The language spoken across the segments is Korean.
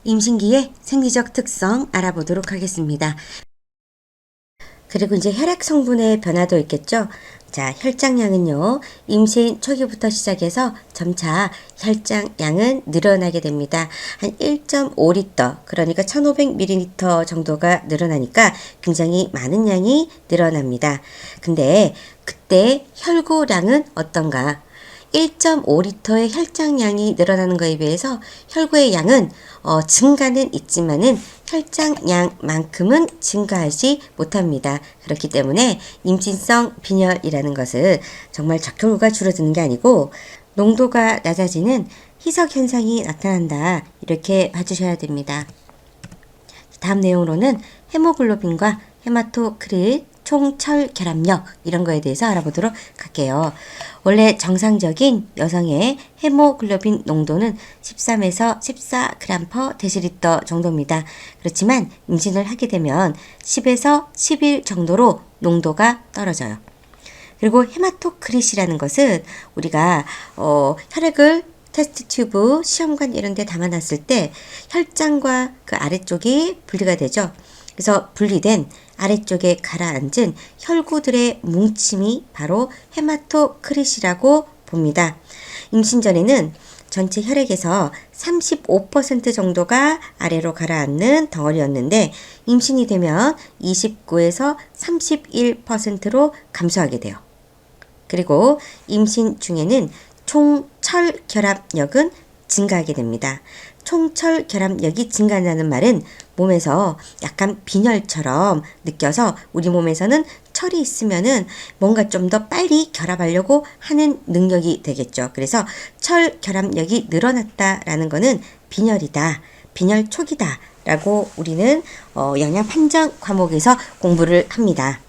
임신기의 생리적 특성 알아보도록 하겠습니다. 그리고 이제 혈액 성분의 변화도 있겠죠. 자, 혈장량은요, 임신 초기부터 시작해서 점차 혈장량은 늘어나게 됩니다. 한 1.5리터, 그러니까 1500ml 정도가 늘어나니까 굉장히 많은 양이 늘어납니다. 근데 그때 혈구량은 어떤가? 1.5리터의 혈장량이 늘어나는 것에 비해서 혈구의 양은 증가는 있지만은 혈장량만큼은 증가하지 못합니다. 그렇기 때문에 임신성 빈혈이라는 것은 정말 적혈구가 줄어드는 게 아니고 농도가 낮아지는 희석 현상이 나타난다. 이렇게 봐주셔야 됩니다. 다음 내용으로는 헤모글로빈과 헤마토크릿, 총철 결합력 이런 거에 대해서 알아보도록 할게요. 원래 정상적인 여성의 헤모글로빈 농도는 13에서 14g/dL 정도입니다. 그렇지만 임신을 하게 되면 10에서 11 정도로 농도가 떨어져요. 그리고 헤마토크릿이라는 것은 우리가 혈액을 테스트 튜브, 시험관 이런 데 담아놨을 때 혈장과 그 아래쪽이 분리가 되죠. 그래서 분리된 아래쪽에 가라앉은 혈구들의 뭉침이 바로 헤마토크릿이라고 봅니다. 임신 전에는 전체 혈액에서 35% 정도가 아래로 가라앉는 덩어리였는데 임신이 되면 29에서 31%로 감소하게 돼요. 그리고 임신 중에는 총철결합력은 증가하게 됩니다. 총철결합력이 증가한다는 말은 몸에서 약간 빈혈처럼 느껴서 우리 몸에서는 철이 있으면은 뭔가 좀 더 빨리 결합하려고 하는 능력이 되겠죠. 그래서 철결합력이 늘어났다라는 거는 빈혈이다, 빈혈 초기다 라고 우리는 영양 판정 과목에서 공부를 합니다.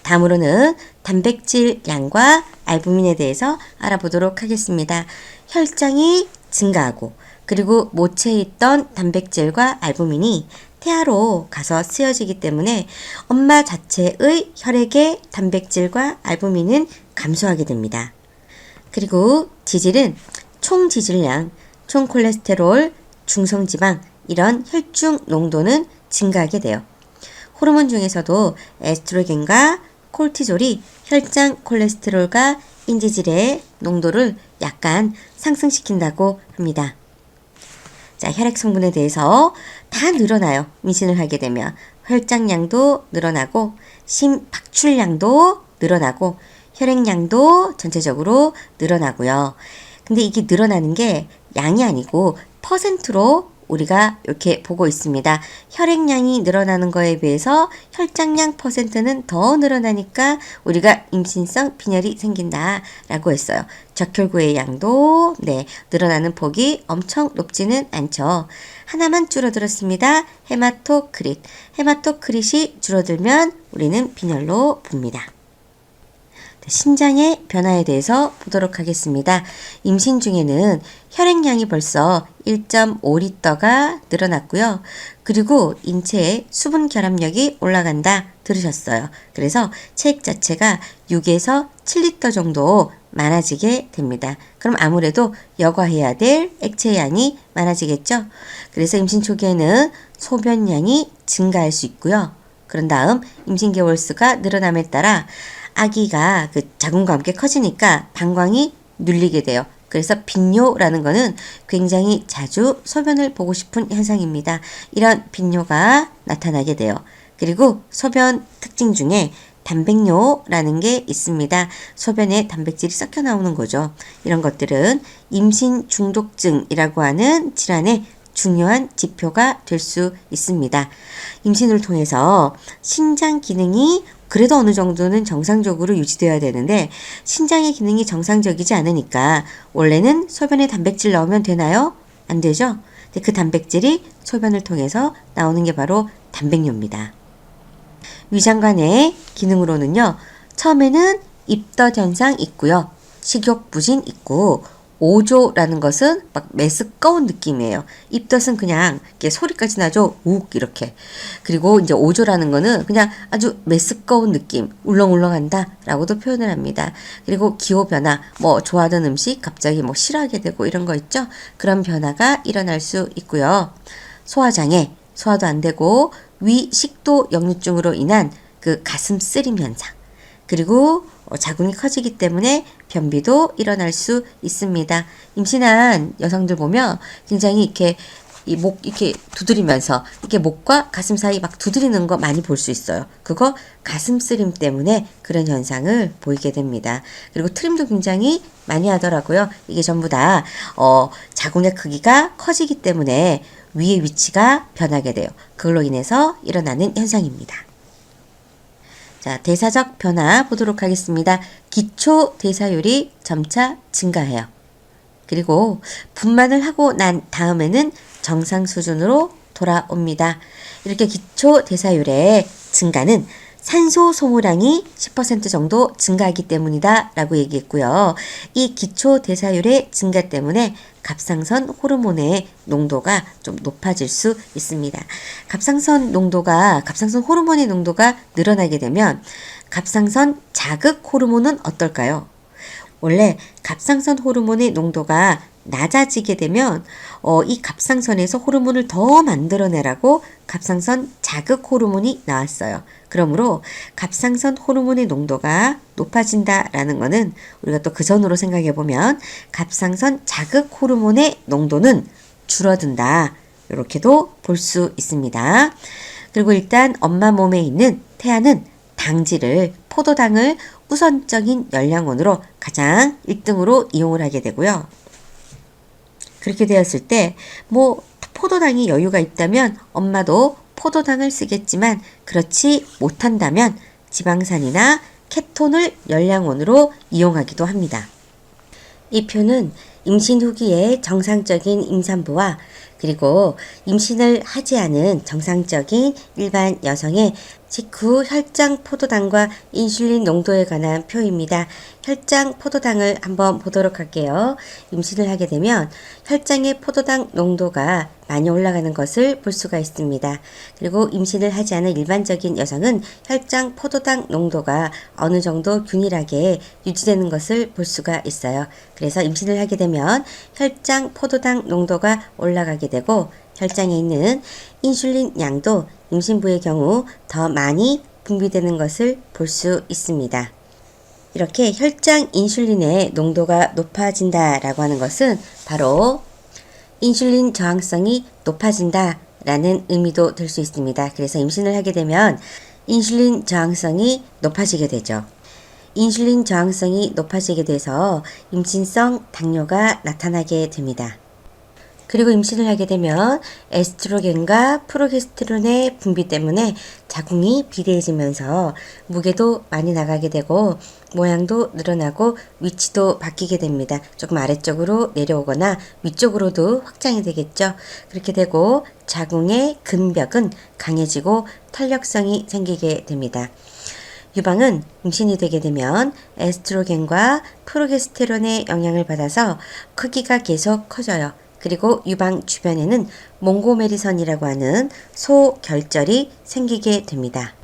다음으로는 단백질 양과 알부민에 대해서 알아보도록 하겠습니다. 혈장이 증가하고 그리고 모체에 있던 단백질과 알부민이 태아로 가서 쓰여지기 때문에 엄마 자체의 혈액의 단백질과 알부민은 감소하게 됩니다. 그리고 지질은 총 지질량, 총 콜레스테롤, 중성지방 이런 혈중 농도는 증가하게 돼요. 호르몬 중에서도 에스트로겐과 콜티졸이 혈장 콜레스테롤과 인지질의 농도를 약간 상승시킨다고 합니다. 자, 혈액 성분에 대해서 다 늘어나요. 임신을 하게 되면 혈장량도 늘어나고 심박출량도 늘어나고 혈액량도 전체적으로 늘어나고요. 근데 이게 늘어나는 게 양이 아니고 퍼센트로 우리가 이렇게 보고 있습니다. 혈액량이 늘어나는 거에 비해서 혈장량 퍼센트는 더 늘어나니까 우리가 임신성 빈혈이 생긴다라고 했어요. 적혈구의 양도 늘어나는 폭이 엄청 높지는 않죠. 하나만 줄어들었습니다. 헤마토크릿. 헤마토크릿이 줄어들면 우리는 빈혈로 봅니다. 신장의 변화에 대해서 보도록 하겠습니다. 임신 중에는 혈액량이 벌써 1.5리터가 늘어났고요. 그리고 인체의 수분 결합력이 올라간다 들으셨어요. 그래서 체액 자체가 6에서 7리터 정도 많아지게 됩니다. 그럼 아무래도 여과해야 될 액체 양이 많아지겠죠. 그래서 임신 초기에는 소변량이 증가할 수 있고요. 그런 다음 임신 개월 수가 늘어남에 따라 아기가 그 자궁과 함께 커지니까 방광이 눌리게 돼요. 그래서 빈뇨라는 거는 굉장히 자주 소변을 보고 싶은 현상입니다. 이런 빈뇨가 나타나게 돼요. 그리고 소변 특징 중에 단백뇨라는 게 있습니다. 소변에 단백질이 섞여 나오는 거죠. 이런 것들은 임신 중독증이라고 하는 질환의 중요한 지표가 될 수 있습니다. 임신을 통해서 신장 기능이 그래도 어느 정도는 정상적으로 유지되어야 되는데 신장의 기능이 정상적이지 않으니까 원래는 소변에 단백질 넣으면 되나요? 안 되죠? 근데 그 단백질이 소변을 통해서 나오는 게 바로 단백뇨입니다. 위장관의 기능으로는요. 처음에는 입덧 현상 있고요. 식욕 부진 있고 오조라는 것은 막 메스꺼운 느낌이에요. 입덧은 그냥 이렇게 소리까지 나죠. 욱 이렇게. 그리고 이제 오조라는 거는 그냥 아주 메스꺼운 느낌, 울렁울렁한다 라고도 표현을 합니다. 그리고 기호 변화, 뭐 좋아하던 음식 갑자기 뭐 싫어하게 되고 이런 거 있죠. 그런 변화가 일어날 수 있고요. 소화장애, 소화도 안 되고 위 식도 역류증으로 인한 그 가슴 쓰림 현상, 그리고 자궁이 커지기 때문에 변비도 일어날 수 있습니다. 임신한 여성들 보면 굉장히 이렇게 이 목 이렇게 두드리면서 이렇게 목과 가슴 사이 막 두드리는 거 많이 볼 수 있어요. 그거 가슴 쓰림 때문에 그런 현상을 보이게 됩니다. 그리고 트림도 굉장히 많이 하더라고요. 이게 전부 다 자궁의 크기가 커지기 때문에 위의 위치가 변하게 돼요. 그걸로 인해서 일어나는 현상입니다. 자, 대사적 변화 보도록 하겠습니다. 기초 대사율이 점차 증가해요. 그리고 분만을 하고 난 다음에는 정상 수준으로 돌아옵니다. 이렇게 기초 대사율의 증가는 산소 소모량이 10% 정도 증가하기 때문이다 라고 얘기했고요. 이 기초 대사율의 증가 때문에 갑상선 호르몬의 농도가 좀 높아질 수 있습니다. 갑상선 호르몬의 농도가 늘어나게 되면 갑상선 자극 호르몬은 어떨까요? 원래 갑상선 호르몬의 농도가 낮아지게 되면 이 갑상선에서 호르몬을 더 만들어내라고 갑상선 자극 호르몬이 나왔어요. 그러므로 갑상선 호르몬의 농도가 높아진다라는 것은 우리가 또 그 전으로 생각해 보면 갑상선 자극 호르몬의 농도는 줄어든다. 이렇게도 볼 수 있습니다. 그리고 일단 엄마 몸에 있는 태아는 당질을, 포도당을 우선적인 열량원으로 가장 1등으로 이용을 하게 되고요. 그렇게 되었을 때 포도당이 여유가 있다면 엄마도 포도당을 쓰겠지만 그렇지 못한다면 지방산이나 케톤을 열량원으로 이용하기도 합니다. 이 표는 임신 후기의 정상적인 임산부와 그리고 임신을 하지 않은 정상적인 일반 여성의 직후 혈장 포도당과 인슐린 농도에 관한 표입니다. 혈장 포도당을 한번 보도록 할게요. 임신을 하게 되면 혈장의 포도당 농도가 많이 올라가는 것을 볼 수가 있습니다. 그리고 임신을 하지 않은 일반적인 여성은 혈장 포도당 농도가 어느 정도 균일하게 유지되는 것을 볼 수가 있어요. 그래서 임신을 하게 되면 혈장 포도당 농도가 올라가게 되고 혈장에 있는 인슐린 양도 임신부의 경우 더 많이 분비되는 것을 볼 수 있습니다. 이렇게 혈장 인슐린의 농도가 높아진다라고 하는 것은 바로 인슐린 저항성이 높아진다라는 의미도 될 수 있습니다. 그래서 임신을 하게 되면 인슐린 저항성이 높아지게 되죠. 인슐린 저항성이 높아지게 돼서 임신성 당뇨가 나타나게 됩니다. 그리고 임신을 하게 되면 에스트로겐과 프로게스테론의 분비 때문에 자궁이 비대해지면서 무게도 많이 나가게 되고 모양도 늘어나고 위치도 바뀌게 됩니다. 조금 아래쪽으로 내려오거나 위쪽으로도 확장이 되겠죠. 그렇게 되고 자궁의 근벽은 강해지고 탄력성이 생기게 됩니다. 유방은 임신이 되게 되면 에스트로겐과 프로게스테론의 영향을 받아서 크기가 계속 커져요. 그리고 유방 주변에는 몽고메리선이라고 하는 소결절이 생기게 됩니다.